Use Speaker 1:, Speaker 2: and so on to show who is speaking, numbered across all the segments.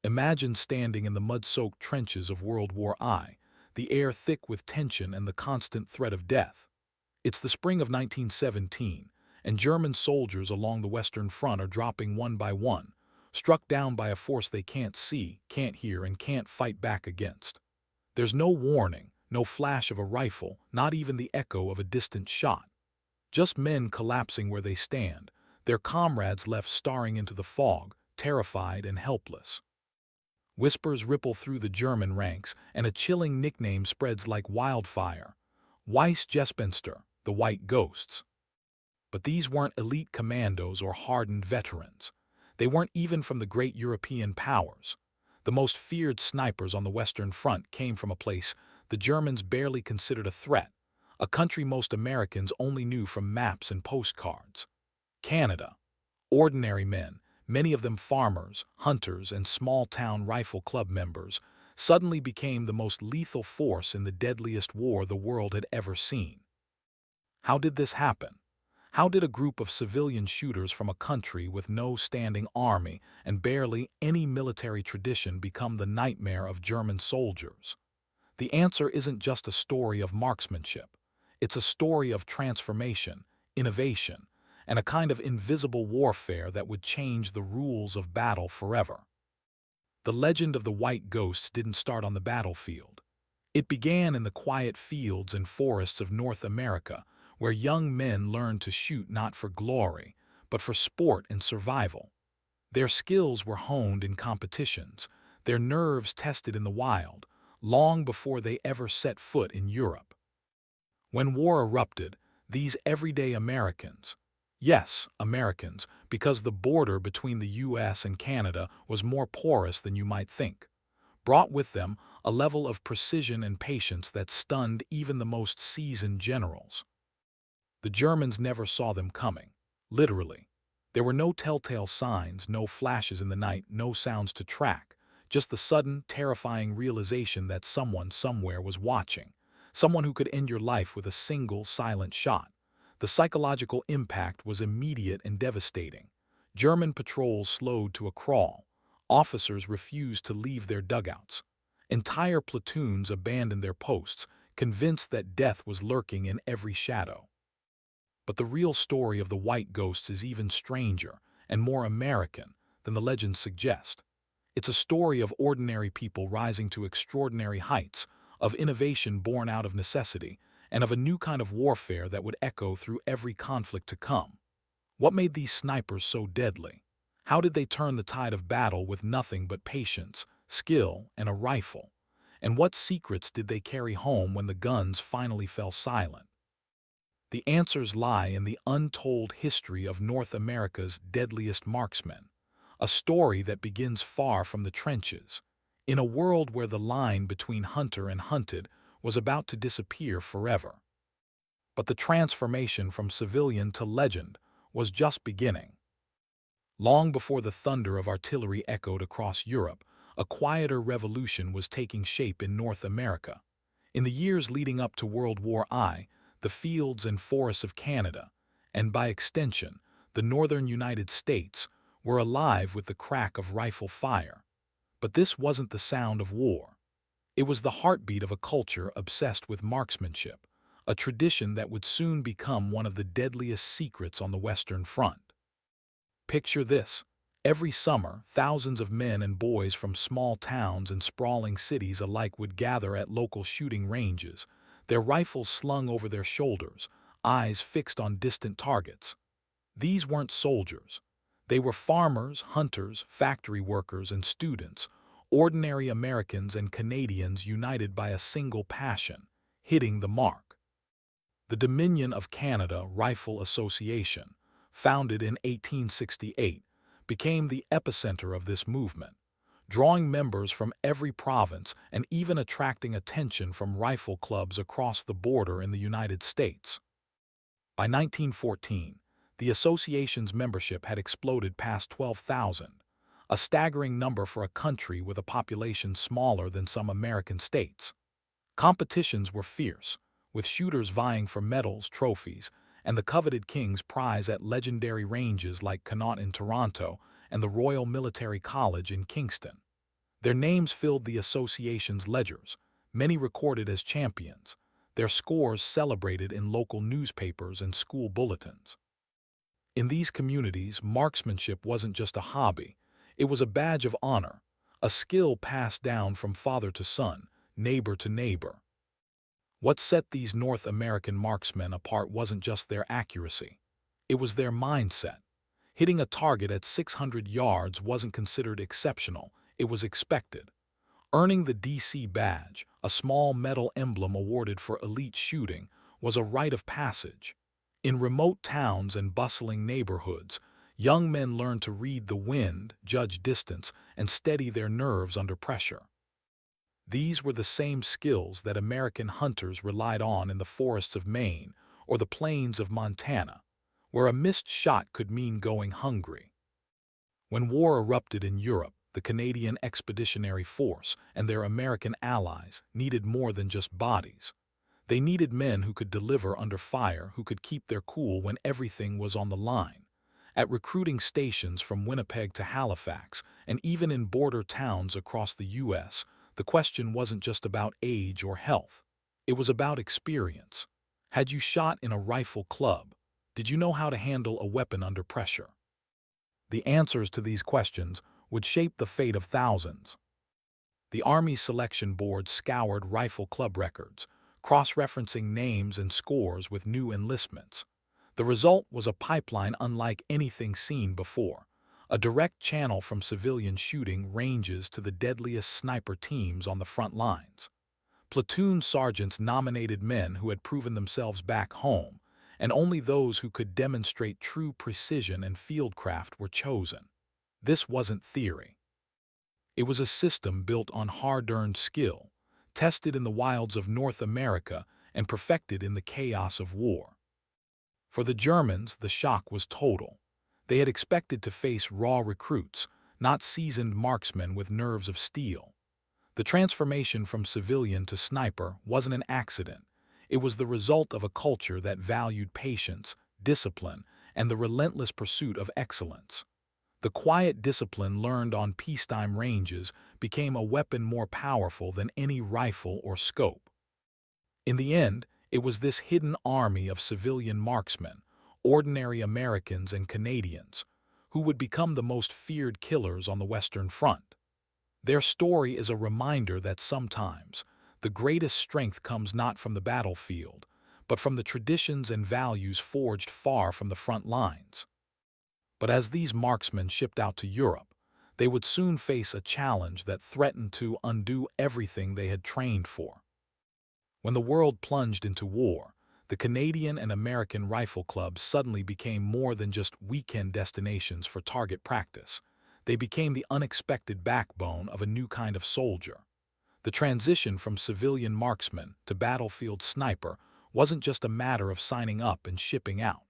Speaker 1: Imagine standing in the mud-soaked trenches of World War I, the air thick with tension and the constant threat of death. It's the spring of 1917, and German soldiers along the Western Front are dropping one by one, struck down by a force they can't see, can't hear, and can't fight back against. There's no warning, no flash of a rifle, not even the echo of a distant shot. Just men collapsing where they stand, their comrades left staring into the fog, terrified and helpless. Whispers ripple through the German ranks, and a chilling nickname spreads like wildfire: Weiss Gespenster, the White Ghosts. But these weren't elite commandos or hardened veterans. They weren't even from the great European powers. The most feared snipers on the Western Front came from a place the Germans barely considered a threat, a country most Americans only knew from maps and postcards: Canada. Ordinary men, many of them farmers, hunters, and small-town rifle club members, suddenly became the most lethal force in the deadliest war the world had ever seen. How did this happen? How did a group of civilian shooters from a country with no standing army and barely any military tradition become the nightmare of German soldiers? The answer isn't just a story of marksmanship. It's a story of transformation, innovation, and a kind of invisible warfare that would change the rules of battle forever. The legend of the White Ghosts didn't start on the battlefield. It began in the quiet fields and forests of North America, where young men learned to shoot not for glory, but for sport and survival. Their skills were honed in competitions, their nerves tested in the wild, long before they ever set foot in Europe. When war erupted, these everyday Americans, yes, Americans, because the border between the US and Canada was more porous than you might think, brought with them a level of precision and patience that stunned even the most seasoned generals. The Germans never saw them coming, literally. There were no telltale signs, no flashes in the night, no sounds to track, just the sudden, terrifying realization that someone somewhere was watching, someone who could end your life with a single, silent shot. The psychological impact was immediate and devastating. German patrols slowed to a crawl. Officers refused to leave their dugouts. Entire platoons abandoned their posts, convinced that death was lurking in every shadow. But the real story of the White Ghosts is even stranger and more American than the legends suggest. It's a story of ordinary people rising to extraordinary heights, of innovation born out of necessity, and of a new kind of warfare that would echo through every conflict to come. What made these snipers so deadly? How did they turn the tide of battle with nothing but patience, skill, and a rifle? And what secrets did they carry home when the guns finally fell silent? The answers lie in the untold history of North America's deadliest marksmen, a story that begins far from the trenches, in a world where the line between hunter and hunted was about to disappear forever. But the transformation from civilian to legend was just beginning. Long before the thunder of artillery echoed across Europe, a quieter revolution was taking shape in North America. In the years leading up to World War I, the fields and forests of Canada, and by extension, the northern United States, were alive with the crack of rifle fire. But this wasn't the sound of war. It was the heartbeat of a culture obsessed with marksmanship, a tradition that would soon become one of the deadliest secrets on the Western Front. Picture this. Every summer, thousands of men and boys from small towns and sprawling cities alike would gather at local shooting ranges, their rifles slung over their shoulders, eyes fixed on distant targets. These weren't soldiers. They were farmers, hunters, factory workers, and students, ordinary Americans and Canadians united by a single passion: hitting the mark. The Dominion of Canada Rifle Association, founded in 1868, became the epicenter of this movement, drawing members from every province and even attracting attention from rifle clubs across the border in the United States. By 1914, the association's membership had exploded past 12,000, a staggering number for a country with a population smaller than some American states. Competitions were fierce, with shooters vying for medals, trophies, and the coveted King's Prize at legendary ranges like Connaught in Toronto and the Royal Military College in Kingston. Their names filled the association's ledgers, many recorded as champions, their scores celebrated in local newspapers and school bulletins. In these communities, marksmanship wasn't just a hobby, it was a badge of honor, a skill passed down from father to son, neighbor to neighbor. What set these North American marksmen apart wasn't just their accuracy, it was their mindset. Hitting a target at 600 yards wasn't considered exceptional, it was expected. Earning the DC badge, a small metal emblem awarded for elite shooting, was a rite of passage. In remote towns and bustling neighborhoods, young men learned to read the wind, judge distance, and steady their nerves under pressure. These were the same skills that American hunters relied on in the forests of Maine or the plains of Montana, where a missed shot could mean going hungry. When war erupted in Europe, the Canadian Expeditionary Force and their American allies needed more than just bodies. They needed men who could deliver under fire, who could keep their cool when everything was on the line. At recruiting stations from Winnipeg to Halifax, and even in border towns across the U.S., the question wasn't just about age or health. It was about experience. Had you shot in a rifle club? Did you know how to handle a weapon under pressure? The answers to these questions would shape the fate of thousands. The Army Selection Board scoured rifle club records, cross-referencing names and scores with new enlistments. The result was a pipeline unlike anything seen before, a direct channel from civilian shooting ranges to the deadliest sniper teams on the front lines. Platoon sergeants nominated men who had proven themselves back home, and only those who could demonstrate true precision and fieldcraft were chosen. This wasn't theory. It was a system built on hard-earned skill, tested in the wilds of North America and perfected in the chaos of war. For the Germans, the shock was total. They had expected to face raw recruits, not seasoned marksmen with nerves of steel. The transformation from civilian to sniper wasn't an accident. It was the result of a culture that valued patience, discipline, and the relentless pursuit of excellence. The quiet discipline learned on peacetime ranges became a weapon more powerful than any rifle or scope. In the end, it was this hidden army of civilian marksmen, ordinary Americans and Canadians, who would become the most feared killers on the Western Front. Their story is a reminder that sometimes the greatest strength comes not from the battlefield, but from the traditions and values forged far from the front lines. But as these marksmen shipped out to Europe, they would soon face a challenge that threatened to undo everything they had trained for. When the world plunged into war, the Canadian and American rifle clubs suddenly became more than just weekend destinations for target practice. They became the unexpected backbone of a new kind of soldier. The transition from civilian marksman to battlefield sniper wasn't just a matter of signing up and shipping out.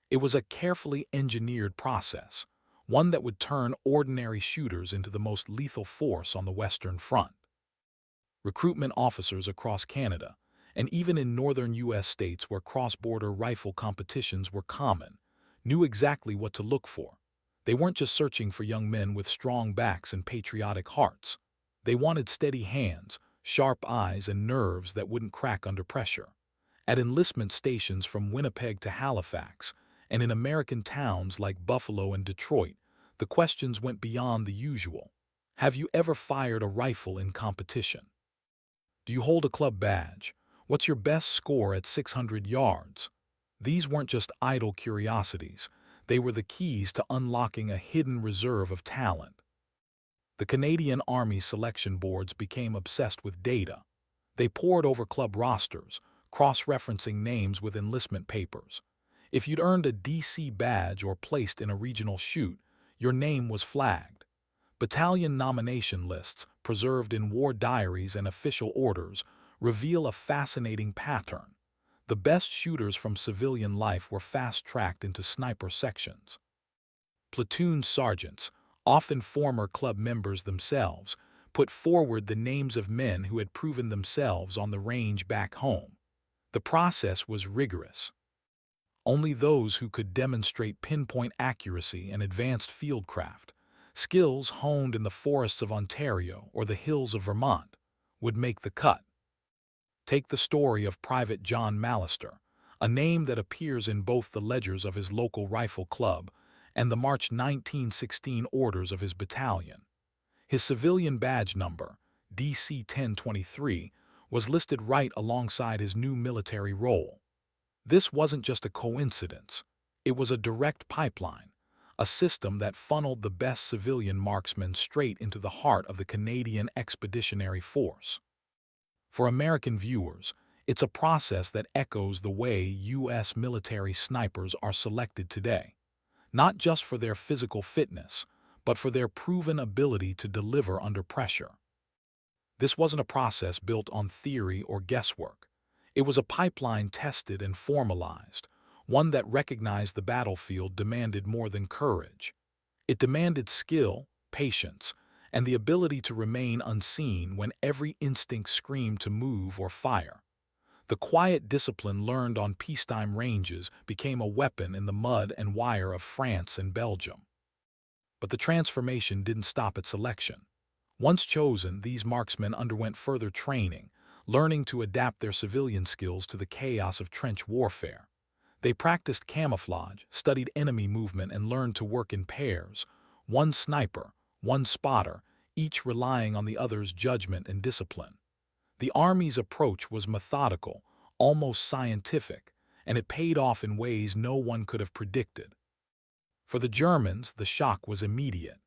Speaker 1: It was a carefully engineered process, one that would turn ordinary shooters into the most lethal force on the Western Front. Recruitment officers across Canada, and even in northern U.S. states where cross-border rifle competitions were common, knew exactly what to look for. They weren't just searching for young men with strong backs and patriotic hearts. They wanted steady hands, sharp eyes, and nerves that wouldn't crack under pressure. At enlistment stations from Winnipeg to Halifax, and in American towns like Buffalo and Detroit, the questions went beyond the usual. Have you ever fired a rifle in competition? Do you hold a club badge? What's your best score at 600 yards? These weren't just idle curiosities. They were the keys to unlocking a hidden reserve of talent. The Canadian Army selection boards became obsessed with data. They pored over club rosters, cross-referencing names with enlistment papers. If you'd earned a DC badge or placed in a regional shoot, your name was flagged. Battalion nomination lists, preserved in war diaries and official orders, reveal a fascinating pattern. The best shooters from civilian life were fast-tracked into sniper sections. Platoon sergeants, often former club members themselves, put forward the names of men who had proven themselves on the range back home. The process was rigorous. Only those who could demonstrate pinpoint accuracy and advanced fieldcraft, Skills honed in the forests of Ontario or the hills of Vermont would make the cut. Take the story of Private John Mallister, a name that appears in both the ledgers of his local rifle club and the March 1916 orders of his battalion. His civilian badge number, DC 1023, was listed right alongside his new military role. This wasn't just a coincidence. It was a direct pipeline, a system that funneled the best civilian marksmen straight into the heart of the Canadian Expeditionary Force. For American viewers, it's a process that echoes the way U.S. military snipers are selected today, not just for their physical fitness, but for their proven ability to deliver under pressure. This wasn't a process built on theory or guesswork. It was a pipeline tested and formalized, one that recognized the battlefield demanded more than courage. It demanded skill, patience, and the ability to remain unseen when every instinct screamed to move or fire. The quiet discipline learned on peacetime ranges became a weapon in the mud and wire of France and Belgium. But the transformation didn't stop at selection. Once chosen, these marksmen underwent further training, learning to adapt their civilian skills to the chaos of trench warfare. They practiced camouflage, studied enemy movement, and learned to work in pairs, one sniper, one spotter, each relying on the other's judgment and discipline. The Army's approach was methodical, almost scientific, and it paid off in ways no one could have predicted. For the Germans, the shock was immediate.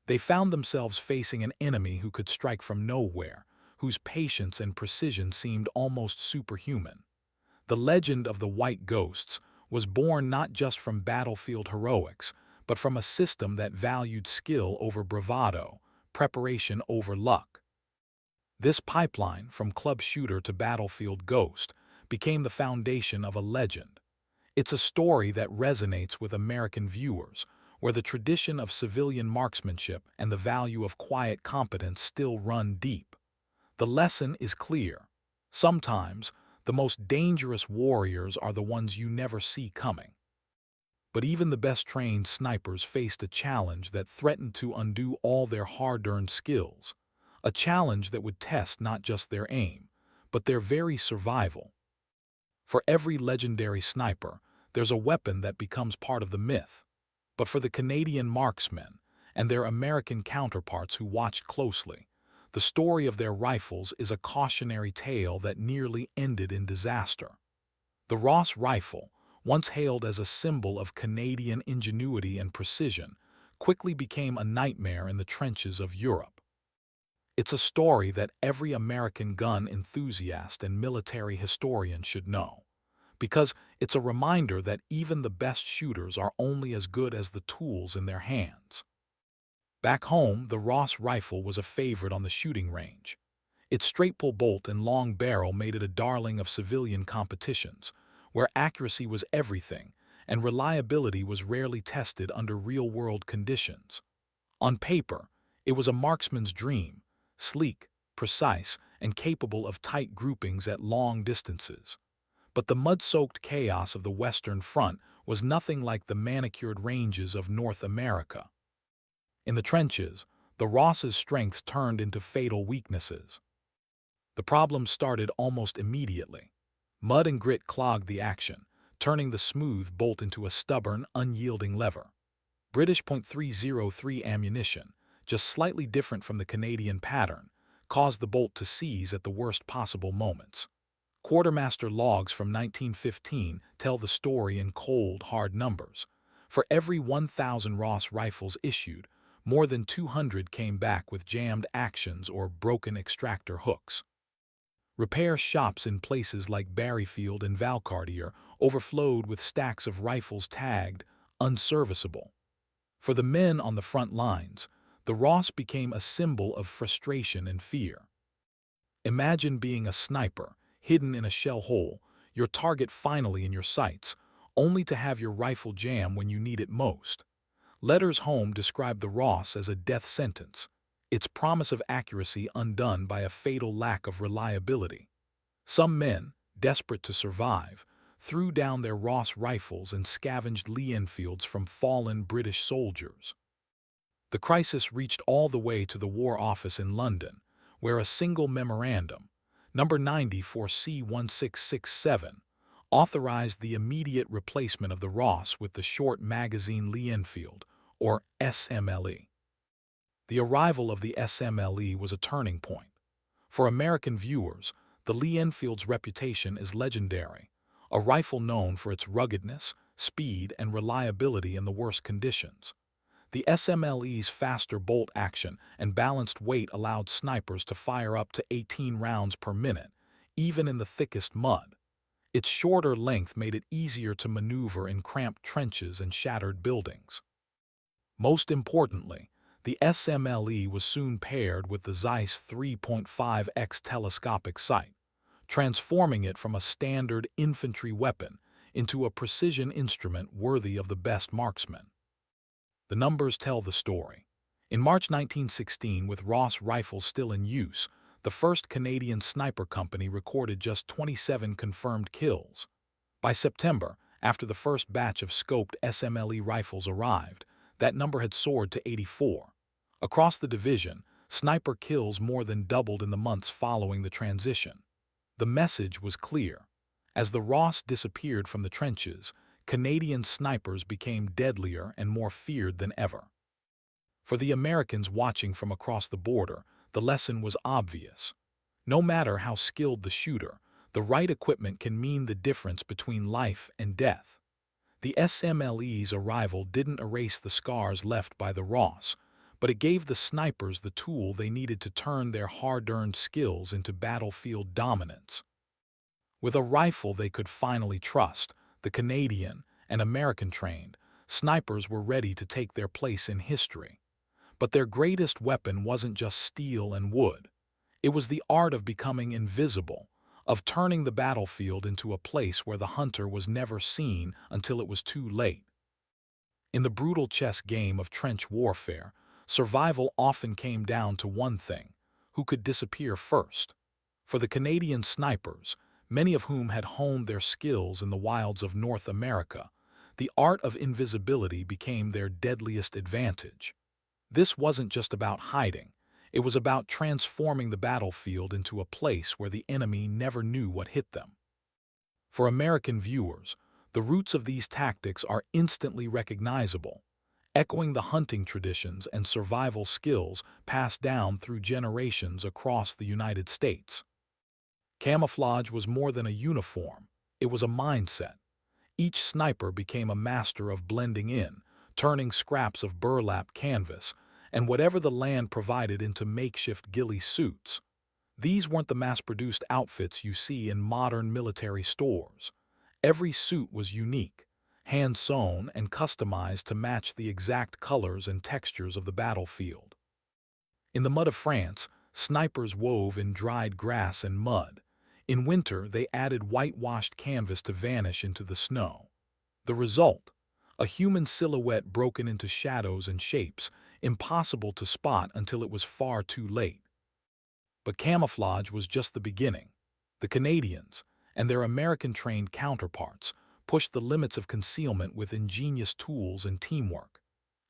Speaker 1: They found themselves facing an enemy who could strike from nowhere, whose patience and precision seemed almost superhuman. The legend of the White Ghosts was born not just from battlefield heroics, but from a system that valued skill over bravado, preparation over luck. This pipeline, from club shooter to battlefield ghost, became the foundation of a legend. It's a story that resonates with American viewers, where the tradition of civilian marksmanship and the value of quiet competence still run deep. The lesson is clear. Sometimes, the most dangerous warriors are the ones you never see coming. But even the best trained snipers faced a challenge that threatened to undo all their hard-earned skills, a challenge that would test not just their aim, but their very survival. For every legendary sniper, there's a weapon that becomes part of the myth. But for the Canadian marksmen and their American counterparts who watched closely, the story of their rifles is a cautionary tale that nearly ended in disaster. The Ross rifle, once hailed as a symbol of Canadian ingenuity and precision, quickly became a nightmare in the trenches of Europe. It's a story that every American gun enthusiast and military historian should know, because it's a reminder that even the best shooters are only as good as the tools in their hands. Back home, the Ross rifle was a favorite on the shooting range. Its straight-pull bolt and long barrel made it a darling of civilian competitions, where accuracy was everything and reliability was rarely tested under real-world conditions. On paper, it was a marksman's dream, sleek, precise, and capable of tight groupings at long distances. But the mud-soaked chaos of the Western Front was nothing like the manicured ranges of North America. In the trenches, the Ross's strengths turned into fatal weaknesses. The problem started almost immediately. Mud and grit clogged the action, turning the smooth bolt into a stubborn, unyielding lever. British .303 ammunition, just slightly different from the Canadian pattern, caused the bolt to seize at the worst possible moments. Quartermaster logs from 1915 tell the story in cold, hard numbers. For every 1,000 Ross rifles issued, more than 200 came back with jammed actions or broken extractor hooks. Repair shops in places like Barryfield and Valcartier overflowed with stacks of rifles tagged unserviceable. For the men on the front lines, the Ross became a symbol of frustration and fear. Imagine being a sniper, hidden in a shell hole, your target finally in your sights, only to have your rifle jam when you need it most. Letters home described the Ross as a death sentence, its promise of accuracy undone by a fatal lack of reliability. Some men, desperate to survive, threw down their Ross rifles and scavenged Lee Enfields from fallen British soldiers. The crisis reached all the way to the War Office in London, where a single memorandum, number 94C1667, authorized the immediate replacement of the Ross with the short magazine Lee Enfield, or SMLE. The arrival of the SMLE was a turning point. For American viewers, the Lee Enfield's reputation is legendary, a rifle known for its ruggedness, speed, and reliability in the worst conditions. The SMLE's faster bolt action and balanced weight allowed snipers to fire up to 18 rounds per minute, even in the thickest mud. Its shorter length made it easier to maneuver in cramped trenches and shattered buildings. Most importantly, the SMLE was soon paired with the Zeiss 3.5x telescopic sight, transforming it from a standard infantry weapon into a precision instrument worthy of the best marksmen. The numbers tell the story. In March 1916, with Ross rifles still in use, the first Canadian sniper company recorded just 27 confirmed kills. By September, after the first batch of scoped SMLE rifles arrived, that number had soared to 84. Across the division, sniper kills more than doubled in the months following the transition. The message was clear. As the Ross disappeared from the trenches, Canadian snipers became deadlier and more feared than ever. For the Americans watching from across the border, the lesson was obvious. No matter how skilled the shooter, the right equipment can mean the difference between life and death. The SMLE's arrival didn't erase the scars left by the Ross, but it gave the snipers the tool they needed to turn their hard-earned skills into battlefield dominance. With a rifle they could finally trust, the Canadian and American-trained snipers were ready to take their place in history. But their greatest weapon wasn't just steel and wood. It was the art of becoming invisible, of turning the battlefield into a place where the hunter was never seen until it was too late. In the brutal chess game of trench warfare, survival often came down to one thing: who could disappear first. For the Canadian snipers, many of whom had honed their skills in the wilds of North America, the art of invisibility became their deadliest advantage. This wasn't just about hiding. It was about transforming the battlefield into a place where the enemy never knew what hit them. For American viewers, the roots of these tactics are instantly recognizable, echoing the hunting traditions and survival skills passed down through generations across the United States. Camouflage was more than a uniform, it was a mindset. Each sniper became a master of blending in, turning scraps of burlap canvas and whatever the land provided into makeshift ghillie suits. These weren't the mass-produced outfits you see in modern military stores. Every suit was unique, hand-sewn and customized to match the exact colors and textures of the battlefield. In the mud of France, snipers wove in dried grass and mud. In winter, they added whitewashed canvas to vanish into the snow. The result? A human silhouette broken into shadows and shapes, impossible to spot until it was far too late. But camouflage was just the beginning. The Canadians, and their American-trained counterparts, pushed the limits of concealment with ingenious tools and teamwork.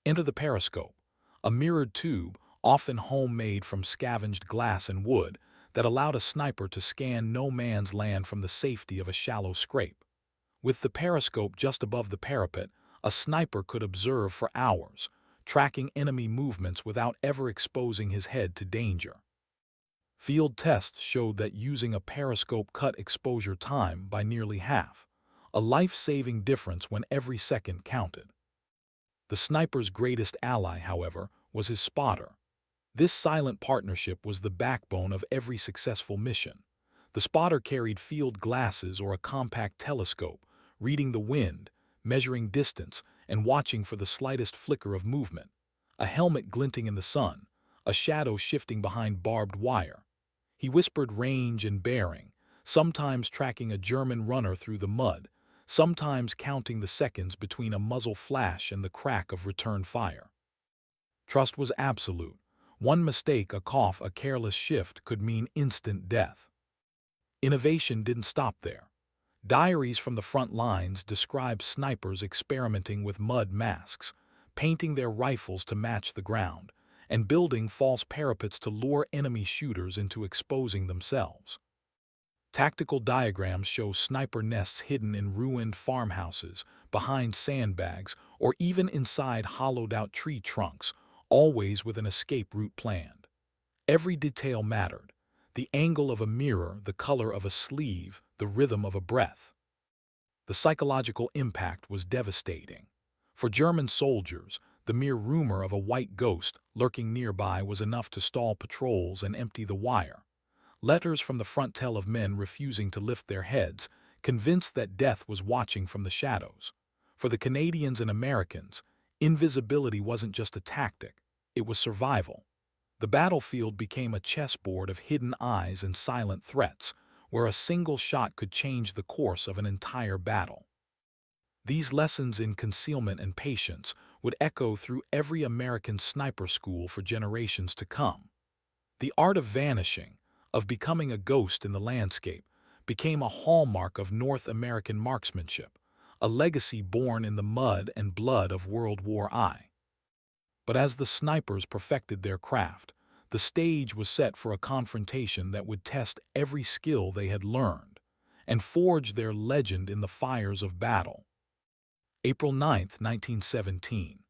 Speaker 1: Enter the periscope, a mirrored tube, often homemade from scavenged glass and wood, that allowed a sniper to scan no man's land from the safety of a shallow scrape. With the periscope just above the parapet, a sniper could observe for hours, tracking enemy movements without ever exposing his head to danger. Field tests showed that using a periscope cut exposure time by nearly half, a life-saving difference when every second counted. The sniper's greatest ally, however, was his spotter. This silent partnership was the backbone of every successful mission. The spotter carried field glasses or a compact telescope, reading the wind, measuring distance, and watching for the slightest flicker of movement. A helmet glinting in the sun, a shadow shifting behind barbed wire. He whispered range and bearing, sometimes tracking a German runner through the mud, sometimes counting the seconds between a muzzle flash and the crack of return fire. Trust was absolute. One mistake, a cough, a careless shift could mean instant death. Innovation didn't stop there. Diaries from the front lines describe snipers experimenting with mud masks, painting their rifles to match the ground, and building false parapets to lure enemy shooters into exposing themselves. Tactical diagrams show sniper nests hidden in ruined farmhouses, behind sandbags, or even inside hollowed-out tree trunks, always with an escape route planned. Every detail mattered: the angle of a mirror, the color of a sleeve, the rhythm of a breath. The psychological impact was devastating. For German soldiers, the mere rumor of a white ghost lurking nearby was enough to stall patrols and empty the wire. Letters from the front tell of men refusing to lift their heads, convinced that death was watching from the shadows. For the Canadians and Americans, invisibility wasn't just a tactic, it was survival. The battlefield became a chessboard of hidden eyes and silent threats, where a single shot could change the course of an entire battle. These lessons in concealment and patience would echo through every American sniper school for generations to come. The art of vanishing, of becoming a ghost in the landscape, became a hallmark of North American marksmanship, a legacy born in the mud and blood of World War I. But as the snipers perfected their craft, the stage was set for a confrontation that would test every skill they had learned and forge their legend in the fires of battle. April 9, 1917.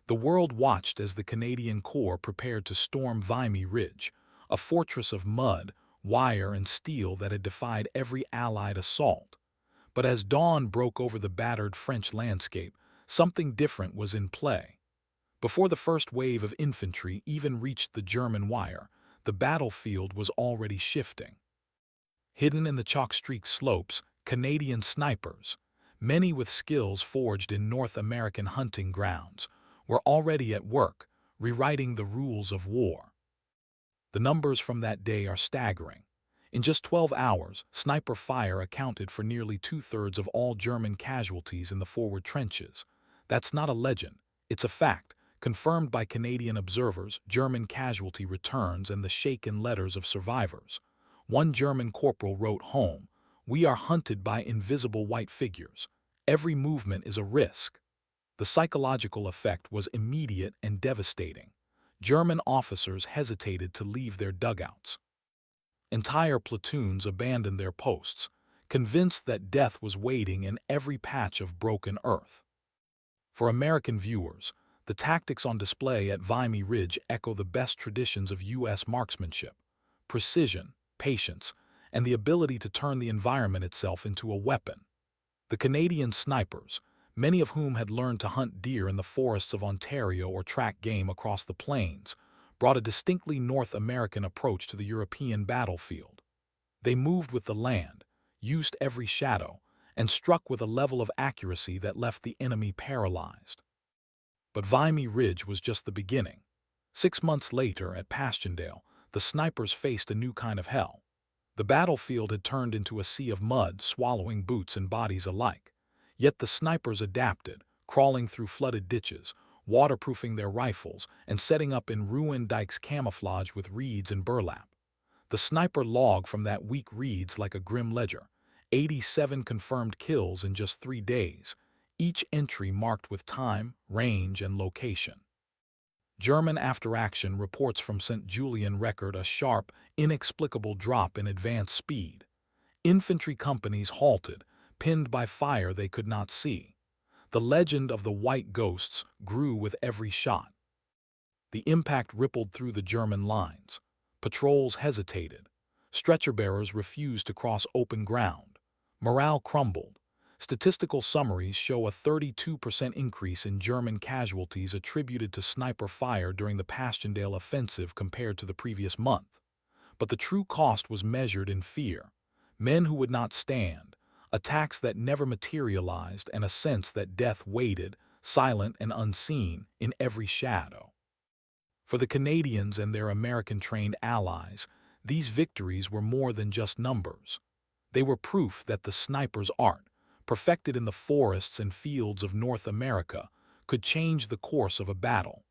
Speaker 1: The world watched as the Canadian Corps prepared to storm Vimy Ridge, a fortress of mud, wire, and steel that had defied every Allied assault. But as dawn broke over the battered French landscape, something different was in play. Before the first wave of infantry even reached the German wire, the battlefield was already shifting. Hidden in the chalk-streaked slopes, Canadian snipers, many with skills forged in North American hunting grounds, were already at work, rewriting the rules of war. The numbers from that day are staggering. In just 12 hours, sniper fire accounted for nearly two-thirds of all German casualties in the forward trenches. That's not a legend, it's a fact, confirmed by Canadian observers, German casualty returns, and the shaken letters of survivors. One German corporal wrote home, "We are hunted by invisible white figures. Every movement is a risk." The psychological effect was immediate and devastating. German officers hesitated to leave their dugouts. Entire platoons abandoned their posts, convinced that death was waiting in every patch of broken earth. For American viewers, the tactics on display at Vimy Ridge echo the best traditions of U.S. marksmanship: precision, patience, and the ability to turn the environment itself into a weapon. The Canadian snipers, many of whom had learned to hunt deer in the forests of Ontario or track game across the plains, brought a distinctly North American approach to the European battlefield. They moved with the land, used every shadow, and struck with a level of accuracy that left the enemy paralyzed. But Vimy Ridge was just the beginning. 6 months later, at Passchendaele, the snipers faced a new kind of hell. The battlefield had turned into a sea of mud, swallowing boots and bodies alike. Yet the snipers adapted, crawling through flooded ditches, waterproofing their rifles, and setting up in ruined dikes camouflaged with reeds and burlap. The sniper log from that week reads like a grim ledger: 87 confirmed kills in just 3 days, each entry marked with time, range, and location. German after-action reports from St. Julian record a sharp, inexplicable drop in advance speed. Infantry companies halted, pinned by fire they could not see. The legend of the white ghosts grew with every shot. The impact rippled through the German lines. Patrols hesitated. Stretcher-bearers refused to cross open ground. Morale crumbled. Statistical summaries show a 32% increase in German casualties attributed to sniper fire during the Passchendaele offensive compared to the previous month. But the true cost was measured in fear. Men who would not stand, attacks that never materialized, and a sense that death waited, silent and unseen, in every shadow. For the Canadians and their American-trained allies, these victories were more than just numbers. They were proof that the sniper's art, perfected in the forests and fields of North America, could change the course of a battle.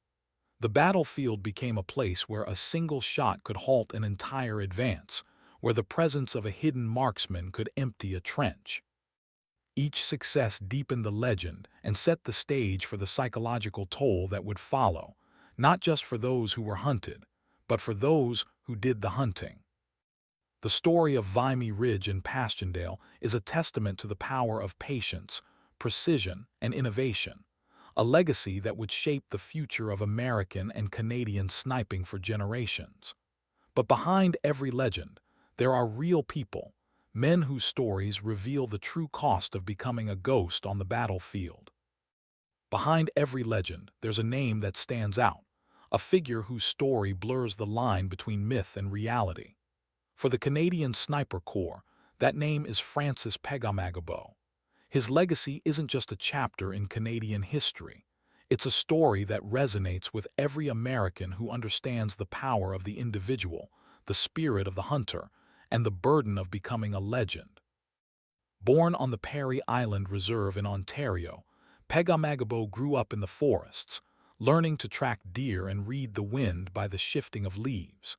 Speaker 1: The battlefield became a place where a single shot could halt an entire advance, where the presence of a hidden marksman could empty a trench. Each success deepened the legend and set the stage for the psychological toll that would follow, not just for those who were hunted, but for those who did the hunting. The story of Vimy Ridge and Passchendaele is a testament to the power of patience, precision, and innovation, a legacy that would shape the future of American and Canadian sniping for generations. But behind every legend, there are real people, men whose stories reveal the true cost of becoming a ghost on the battlefield. Behind every legend, there's a name that stands out, a figure whose story blurs the line between myth and reality. For the Canadian Sniper Corps, that name is Francis Pegamagabo. His legacy isn't just a chapter in Canadian history. It's a story that resonates with every American who understands the power of the individual, the spirit of the hunter, and the burden of becoming a legend. Born on the Perry Island Reserve in Ontario, Pegamagabo grew up in the forests, learning to track deer and read the wind by the shifting of leaves.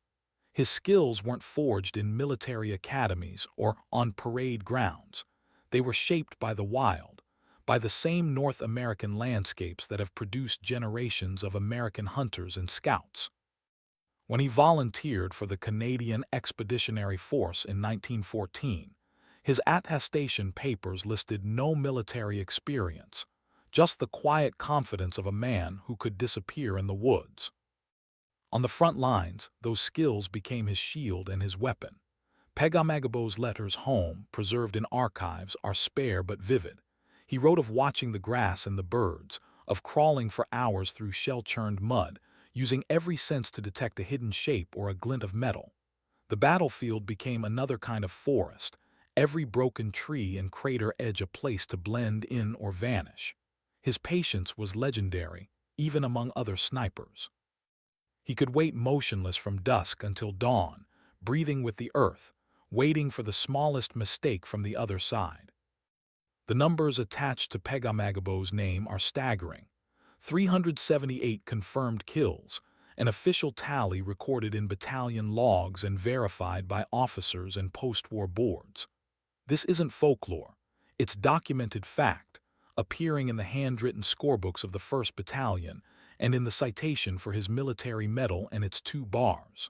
Speaker 1: His skills weren't forged in military academies or on parade grounds. They were shaped by the wild, by the same North American landscapes that have produced generations of American hunters and scouts. When he volunteered for the Canadian Expeditionary Force in 1914, his attestation papers listed no military experience, just the quiet confidence of a man who could disappear in the woods. On the front lines, those skills became his shield and his weapon. Pegamagabo's letters home, preserved in archives, are spare but vivid. He wrote of watching the grass and the birds, of crawling for hours through shell-churned mud, using every sense to detect a hidden shape or a glint of metal. The battlefield became another kind of forest, every broken tree and crater edge a place to blend in or vanish. His patience was legendary, even among other snipers. He could wait motionless from dusk until dawn, breathing with the earth, waiting for the smallest mistake from the other side. The numbers attached to Pegamagabo's name are staggering. 378 confirmed kills, an official tally recorded in battalion logs and verified by officers and post-war boards. This isn't folklore, it's documented fact, appearing in the handwritten scorebooks of the 1st Battalion and in the citation for his military medal and its 2 bars.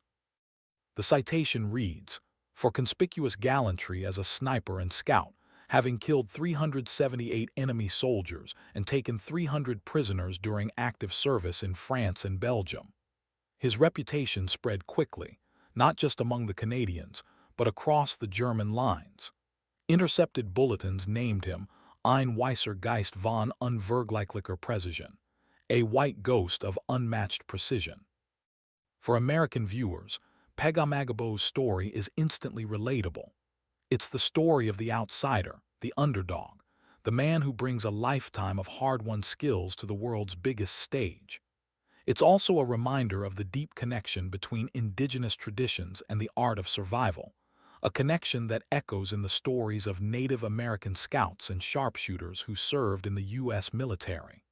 Speaker 1: The citation reads, "For conspicuous gallantry as a sniper and scout, having killed 378 enemy soldiers and taken 300 prisoners during active service in France and Belgium." His reputation spread quickly, not just among the Canadians, but across the German lines. Intercepted bulletins named him Ein weißer Geist von unvergleichlicher Präzision, a white ghost of unmatched precision. For American viewers, Pegamagabo's story is instantly relatable. It's the story of the outsider, the underdog, the man who brings a lifetime of hard-won skills to the world's biggest stage. It's also a reminder of the deep connection between indigenous traditions and the art of survival, a connection that echoes in the stories of Native American scouts and sharpshooters who served in the U.S. military.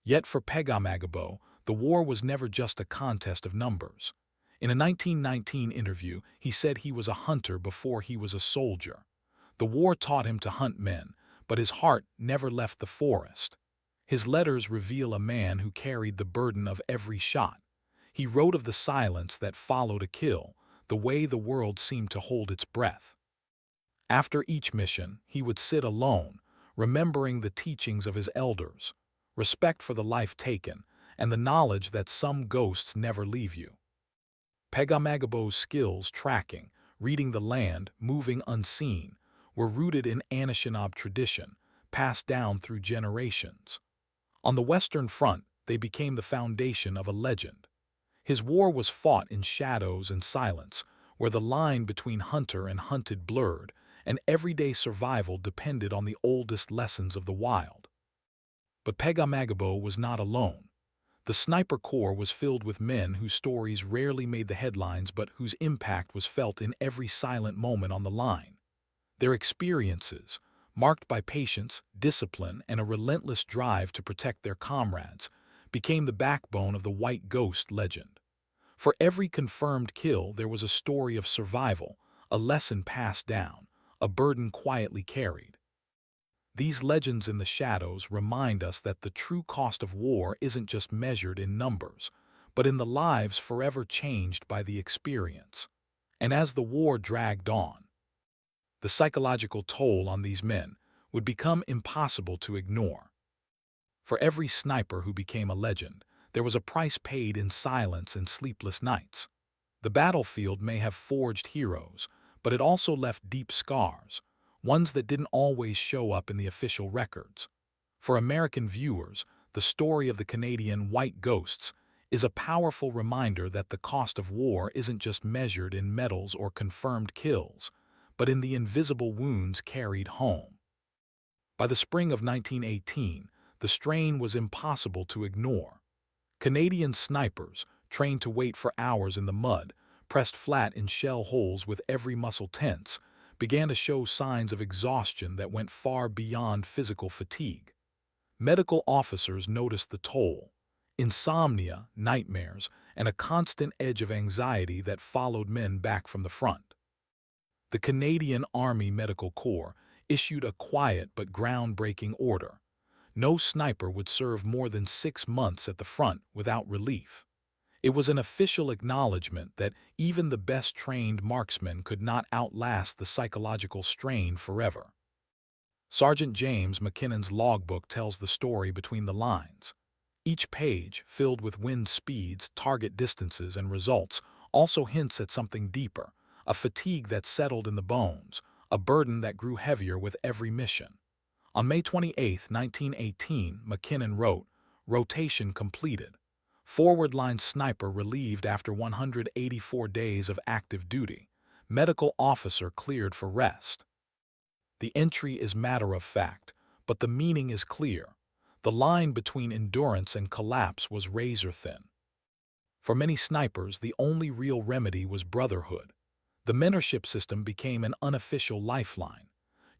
Speaker 1: Yet for Pegamagabo, the war was never just a contest of numbers. In a 1919 interview, he said he was a hunter before he was a soldier. The war taught him to hunt men, but his heart never left the forest. His letters reveal a man who carried the burden of every shot. He wrote of the silence that followed a kill, the way the world seemed to hold its breath. After each mission, he would sit alone, remembering the teachings of his elders, respect for the life taken, and the knowledge that some ghosts never leave you. Pegamagabo's skills tracking, reading the land, moving unseen, were rooted in Anishinaabe tradition, passed down through generations. On the Western Front, they became the foundation of a legend. His war was fought in shadows and silence, where the line between hunter and hunted blurred, and everyday survival depended on the oldest lessons of the wild. But Pegamagabo was not alone. The Sniper Corps was filled with men whose stories rarely made the headlines but whose impact was felt in every silent moment on the line. Their experiences, marked by patience, discipline, and a relentless drive to protect their comrades, became the backbone of the White Ghost legend. For every confirmed kill, there was a story of survival, a lesson passed down, a burden quietly carried. These legends in the shadows remind us that the true cost of war isn't just measured in numbers, but in the lives forever changed by the experience. And as the war dragged on, the psychological toll on these men would become impossible to ignore. For every sniper who became a legend, there was a price paid in silence and sleepless nights. The battlefield may have forged heroes, but it also left deep scars, ones that didn't always show up in the official records. For American viewers, the story of the Canadian White Ghosts is a powerful reminder that the cost of war isn't just measured in medals or confirmed kills, but in the invisible wounds carried home. By the spring of 1918, the strain was impossible to ignore. Canadian snipers, trained to wait for hours in the mud, pressed flat in shell holes with every muscle tense, began to show signs of exhaustion that went far beyond physical fatigue. Medical officers noticed the toll: insomnia, nightmares, and a constant edge of anxiety that followed men back from the front. The Canadian Army Medical Corps issued a quiet but groundbreaking order: no sniper would serve more than 6 months at the front without relief. It was an official acknowledgement that even the best-trained marksmen could not outlast the psychological strain forever. Sergeant James McKinnon's logbook tells the story between the lines. Each page, filled with wind speeds, target distances, and results, also hints at something deeper: a fatigue that settled in the bones, a burden that grew heavier with every mission. On May 28, 1918, McKinnon wrote, "Rotation completed. Forward line sniper relieved after 184 days of active duty. Medical officer cleared for rest." The entry is matter of fact, but the meaning is clear. The line between endurance and collapse was razor thin. For many snipers, the only real remedy was brotherhood. The mentorship system became an unofficial lifeline.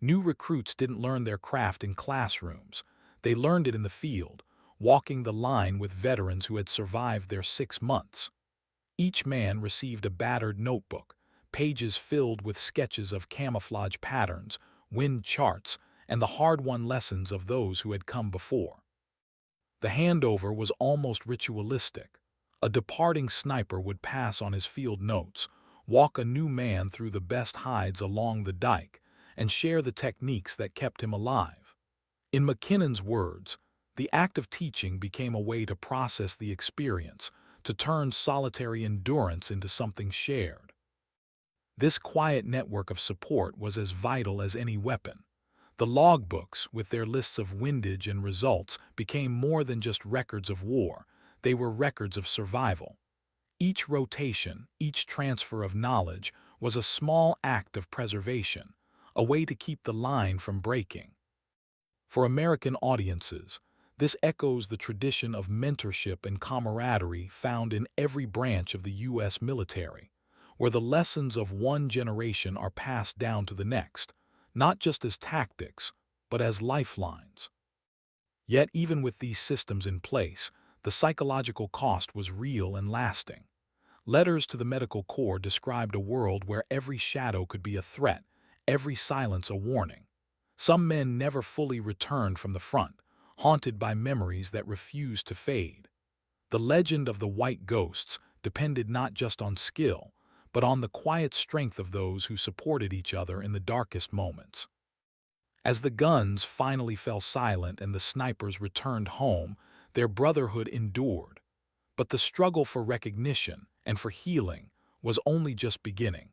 Speaker 1: New recruits didn't learn their craft in classrooms. They learned it in the field, walking the line with veterans who had survived their 6 months. Each man received a battered notebook, pages filled with sketches of camouflage patterns, wind charts, and the hard-won lessons of those who had come before. The handover was almost ritualistic. A departing sniper would pass on his field notes, walk a new man through the best hides along the dike, and share the techniques that kept him alive. In McKinnon's words, the act of teaching became a way to process the experience, to turn solitary endurance into something shared. This quiet network of support was as vital as any weapon. The logbooks, with their lists of windage and results, became more than just records of war. They were records of survival. Each rotation, each transfer of knowledge, was a small act of preservation, a way to keep the line from breaking. For American audiences, this echoes the tradition of mentorship and camaraderie found in every branch of the U.S. military, where the lessons of one generation are passed down to the next, not just as tactics, but as lifelines. Yet even with these systems in place, the psychological cost was real and lasting. Letters to the Medical Corps described a world where every shadow could be a threat, every silence a warning. Some men never fully returned from the front, haunted by memories that refused to fade. The legend of the White Ghosts depended not just on skill, but on the quiet strength of those who supported each other in the darkest moments. As the guns finally fell silent and the snipers returned home, their brotherhood endured. But the struggle for recognition and for healing was only just beginning.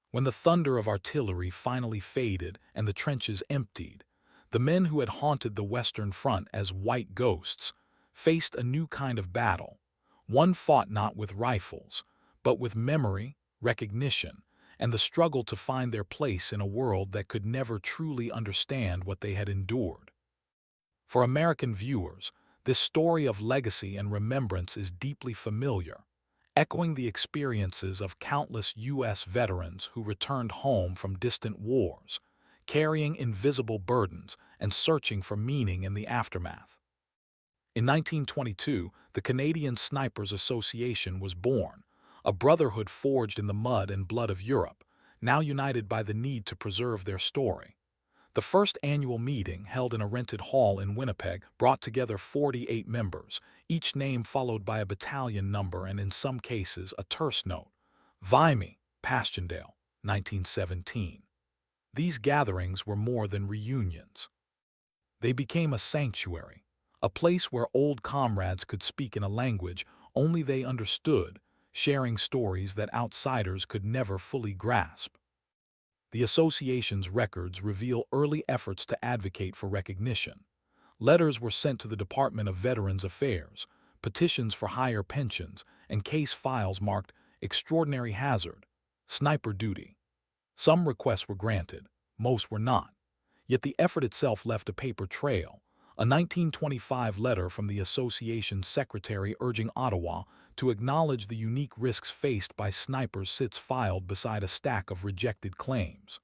Speaker 1: When the thunder of artillery finally faded and the trenches emptied, the men who had haunted the Western Front as white ghosts faced a new kind of battle. One fought not with rifles, but with memory, recognition, and the struggle to find their place in a world that could never truly understand what they had endured. For American viewers, this story of legacy and remembrance is deeply familiar, echoing the experiences of countless U.S. veterans who returned home from distant wars, carrying invisible burdens and searching for meaning in the aftermath. In 1922, the Canadian Snipers Association was born, a brotherhood forged in the mud and blood of Europe, now united by the need to preserve their story. The first annual meeting, held in a rented hall in Winnipeg, brought together 48 members, each name followed by a battalion number and, in some cases, a terse note. Vimy, Passchendaele, 1917. These gatherings were more than reunions. They became a sanctuary, a place where old comrades could speak in a language only they understood, sharing stories that outsiders could never fully grasp. The association's records reveal early efforts to advocate for recognition. Letters were sent to the Department of Veterans Affairs, petitions for higher pensions, and case files marked extraordinary hazard, sniper duty. Some requests were granted, most were not. Yet the effort itself left a paper trail. A 1925 letter from the association's secretary urging Ottawa to acknowledge the unique risks faced by snipers sits filed beside a stack of rejected claims.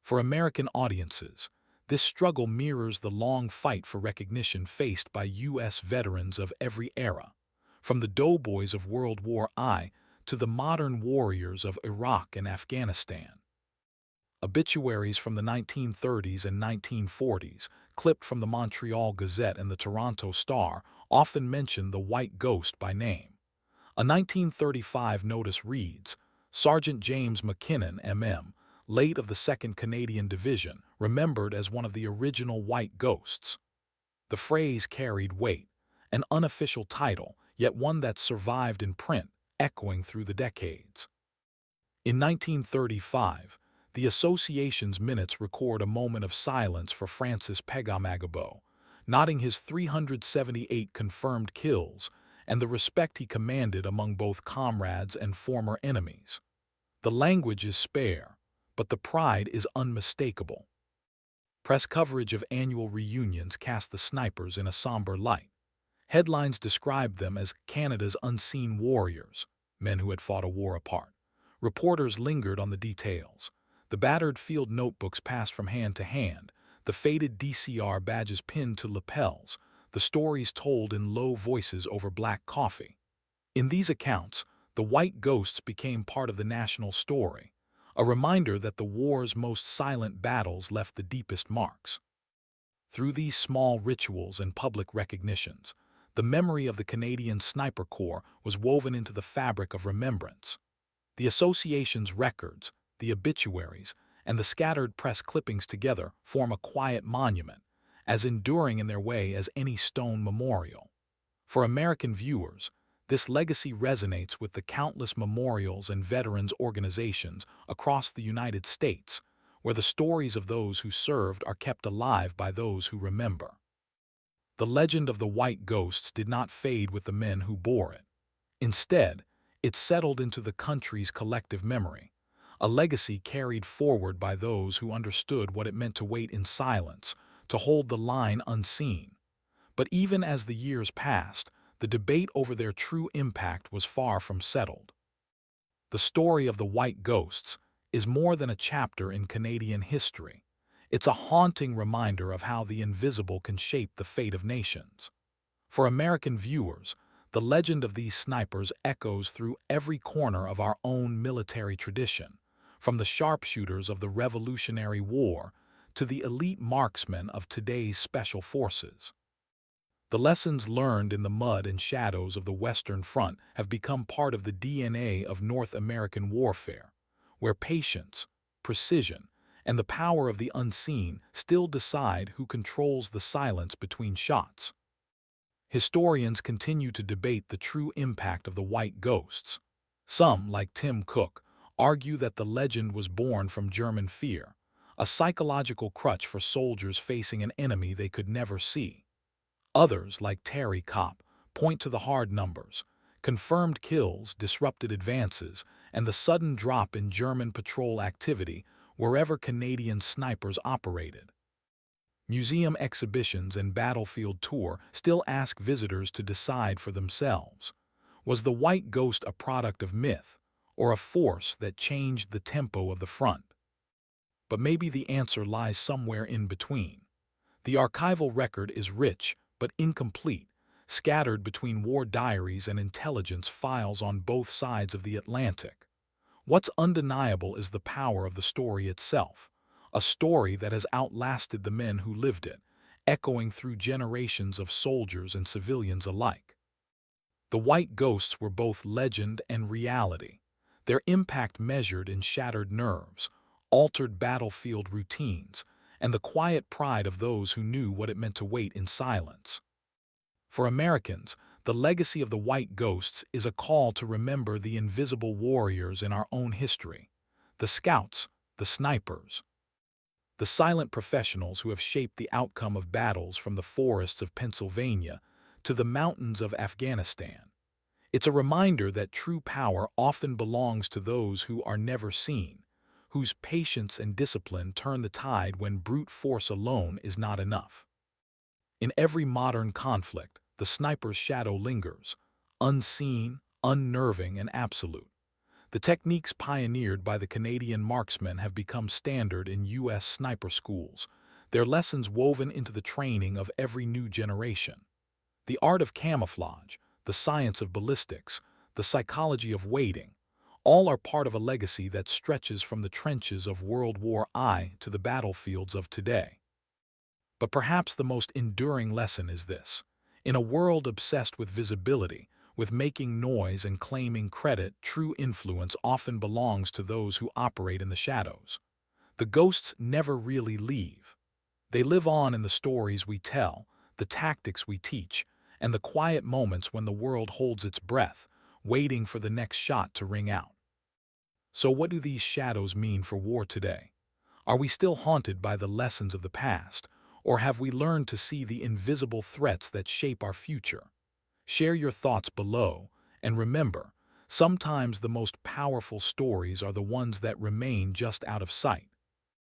Speaker 1: For American audiences, this struggle mirrors the long fight for recognition faced by U.S. veterans of every era, from the doughboys of World War I to the modern warriors of Iraq and Afghanistan. Obituaries from the 1930s and 1940s, clipped from the Montreal Gazette and the Toronto Star, often mention the White Ghost by name. A 1935 notice reads, Sergeant James McKinnon, M.M., late of the 2nd Canadian Division, remembered as one of the original White Ghosts. The phrase carried weight, an unofficial title, yet one that survived in print, echoing through the decades. In 1935, the association's minutes record a moment of silence for Francis Pegamagabo, noting his 378 confirmed kills and the respect he commanded among both comrades and former enemies. The language is spare, but the pride is unmistakable. Press coverage of annual reunions cast the snipers in a somber light. Headlines described them as Canada's unseen warriors, men who had fought a war apart. Reporters lingered on the details. The battered field notebooks passed from hand to hand, the faded DCR badges pinned to lapels, the stories told in low voices over black coffee. In these accounts, the White Ghosts became part of the national story, a reminder that the war's most silent battles left the deepest marks. Through these small rituals and public recognitions, the memory of the Canadian Sniper Corps was woven into the fabric of remembrance. The association's records, the obituaries, and the scattered press clippings together form a quiet monument, as enduring in their way as any stone memorial. For American viewers, this legacy resonates with the countless memorials and veterans organizations across the United States, where the stories of those who served are kept alive by those who remember. The legend of the White Ghosts did not fade with the men who bore it. Instead, it settled into the country's collective memory, a legacy carried forward by those who understood what it meant to wait in silence, to hold the line unseen. But even as the years passed, the debate over their true impact was far from settled. The story of the White Ghosts is more than a chapter in Canadian history. It's a haunting reminder of how the invisible can shape the fate of nations. For American viewers, the legend of these snipers echoes through every corner of our own military tradition, from the sharpshooters of the Revolutionary War to the elite marksmen of today's special forces. The lessons learned in the mud and shadows of the Western Front have become part of the DNA of North American warfare, where patience, precision, and the power of the unseen still decide who controls the silence between shots. Historians continue to debate the true impact of the White Ghosts. Some, like Tim Cook, argue that the legend was born from German fear, a psychological crutch for soldiers facing an enemy they could never see. Others, like Terry Kopp, point to the hard numbers, confirmed kills, disrupted advances, and the sudden drop in German patrol activity wherever Canadian snipers operated. Museum exhibitions and battlefield tour still ask visitors to decide for themselves. Was the White Ghost a product of myth, or a force that changed the tempo of the front? But maybe the answer lies somewhere in between. The archival record is rich but incomplete, scattered between war diaries and intelligence files on both sides of the Atlantic. What's undeniable is the power of the story itself, a story that has outlasted the men who lived it, echoing through generations of soldiers and civilians alike. The White Ghosts were both legend and reality, their impact measured in shattered nerves, altered battlefield routines, and the quiet pride of those who knew what it meant to wait in silence. For Americans, the legacy of the White Ghosts is a call to remember the invisible warriors in our own history, the scouts, the snipers, the silent professionals who have shaped the outcome of battles from the forests of Pennsylvania to the mountains of Afghanistan. It's a reminder that true power often belongs to those who are never seen, whose patience and discipline turn the tide when brute force alone is not enough. In every modern conflict, the sniper's shadow lingers, unseen, unnerving, and absolute. The techniques pioneered by the Canadian marksmen have become standard in U.S. sniper schools, their lessons woven into the training of every new generation. The art of camouflage, the science of ballistics, the psychology of waiting, all are part of a legacy that stretches from the trenches of World War I to the battlefields of today. But perhaps the most enduring lesson is this. In a world obsessed with visibility, with making noise and claiming credit, true influence often belongs to those who operate in the shadows. The ghosts never really leave. They live on in the stories we tell, the tactics we teach, and the quiet moments when the world holds its breath, waiting for the next shot to ring out. So what do these shadows mean for war today? Are we still haunted by the lessons of the past, or have we learned to see the invisible threats that shape our future? Share your thoughts below, and remember, sometimes the most powerful stories are the ones that remain just out of sight.